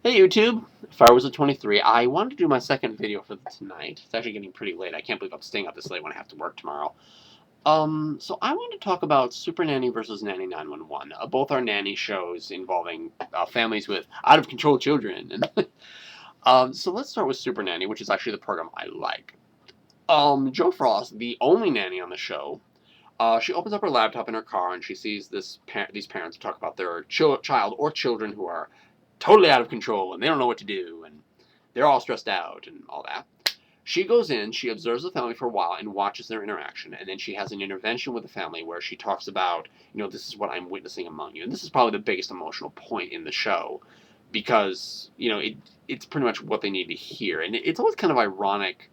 Hey YouTube, Fire was at 23. I wanted to do my second video for tonight. It's actually getting pretty late. I can't believe I'm staying up this late when I have to work tomorrow. So I wanted to talk about Super Nanny versus Nanny 911. Both are nanny shows involving families with out of control children. And so let's start with Super Nanny, which is actually the program I like. Joe Frost, the only nanny on the show, she opens up her laptop in her car and she sees these parents talk about their child or children who are totally out of control and they don't know what to do and they're all stressed out and all that. She goes in, she observes the family for a while and watches their interaction, and then she has an intervention with the family where she talks about, this is what I'm witnessing among you. And this is probably the biggest emotional point in the show because, it's pretty much what they need to hear. And it's always kind of ironic.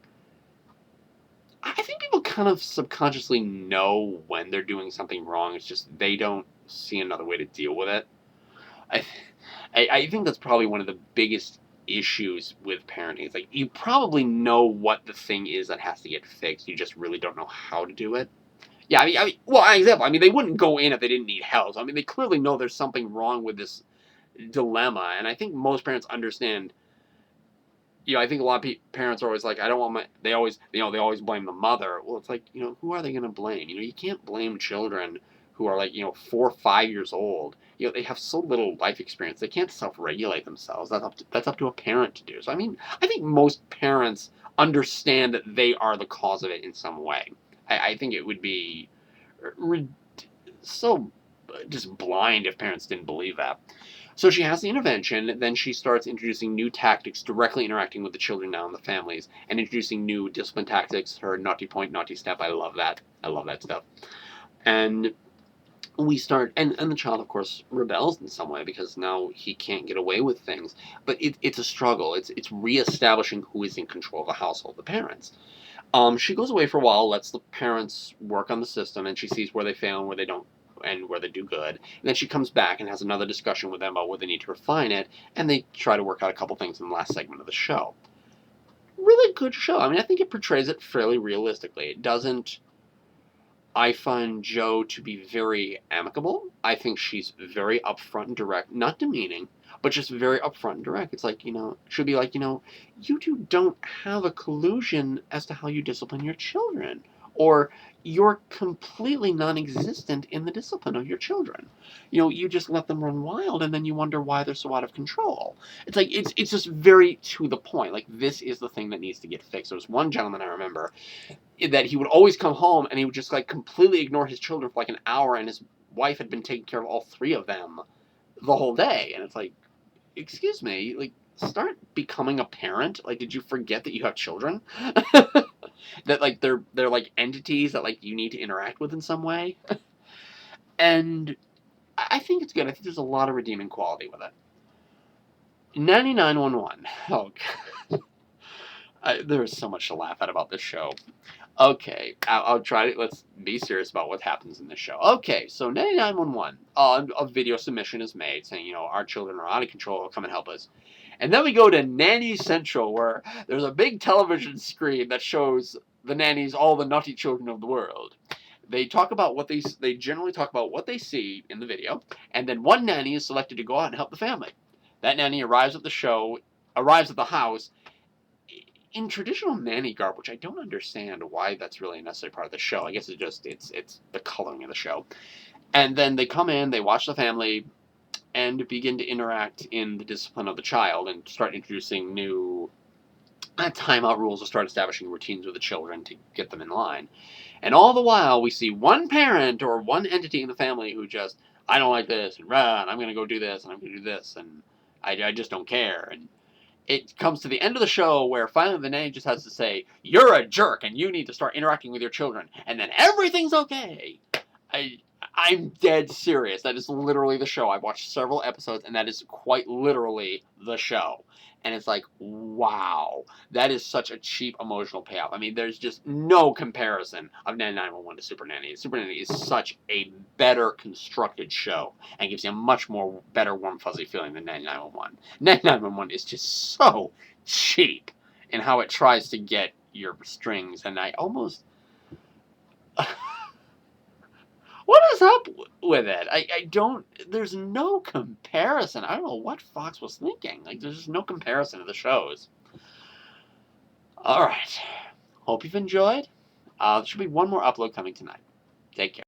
I think people kind of subconsciously know when they're doing something wrong. It's just they don't see another way to deal with it. I, I think that's probably one of the biggest issues with parenting. It's like you probably know what the thing is that has to get fixed. You just really don't know how to do it. Yeah, well, an example. They wouldn't go in if they didn't need help. So, they clearly know there's something wrong with this dilemma, and I think most parents understand. I think a lot of parents are always like, I don't want my. They always blame the mother. Well, it's like, who are they going to blame? You can't blame children who are like, 4 or 5 years old. They have so little life experience. They can't self-regulate themselves. That's up to a parent to do. So, I think most parents understand that they are the cause of it in some way. I think it would be re- so just blind if parents didn't believe that. So she has the intervention, then she starts introducing new tactics, directly interacting with the children now and the families, and introducing new discipline tactics, her naughty point, naughty step. I love that. I love that stuff. And we start, and the child, of course, rebels in some way because now he can't get away with things. But it's a struggle. It's reestablishing who is in control of the household, the parents. She goes away for a while, lets the parents work on the system, and she sees where they fail and where they don't, and where they do good. And then she comes back and has another discussion with them about where they need to refine it, and they try to work out a couple things in the last segment of the show. Really good show. I think it portrays it fairly realistically. It doesn't. I find Jo to be very amicable. I think she's very upfront and direct, not demeaning, but just very upfront and direct. It's like, she'll be like, you two don't have a collusion as to how you discipline your children. Or you're completely non existent in the discipline of your children. You just let them run wild and then you wonder why they're so out of control. It's like, it's just very to the point. Like, this is the thing that needs to get fixed. There was one gentleman I remember that he would always come home and he would just like completely ignore his children for like an hour, and his wife had been taking care of all three of them the whole day. And it's like, excuse me, like, start becoming a parent. Like, did you forget that you have children? That like they're like entities that like you need to interact with in some way. And I think it's good. I think there's a lot of redeeming quality with it. 9911. Oh, there is so much to laugh at about this show. Okay, I'll try to. Let's be serious about what happens in this show. Okay, so 9911, a video submission is made saying, our children are out of control, come and help us. And then we go to Nanny Central, where there's a big television screen that shows the nannies, all the naughty children of the world. They talk about they generally talk about what they see in the video, and then one nanny is selected to go out and help the family. That nanny arrives at the house, in traditional nanny garb, which I don't understand why that's really a necessary part of the show. I guess it's the coloring of the show. And then they come in, they watch the family, and begin to interact in the discipline of the child and start introducing new timeout rules to start establishing routines with the children to get them in line. And all the while, we see one parent or one entity in the family who just, I don't like this, and run, I'm going to go do this, and I'm going to do this, and I just don't care. And it comes to the end of the show where finally the nanny just has to say, you're a jerk and you need to start interacting with your children, and then everything's okay. I'm dead serious. That is literally the show. I've watched several episodes, and that is quite literally the show. And it's like, wow, that is such a cheap emotional payoff. There's just no comparison of 911 to Super Nanny. Super Nanny is such a better constructed show and gives you a much more better warm fuzzy feeling than 911. 911 is just so cheap in how it tries to get your strings, and I almost What is up with it? I don't. There's no comparison. I don't know what Fox was thinking. Like, there's just no comparison to the shows. All right. Hope you've enjoyed. There should be one more upload coming tonight. Take care.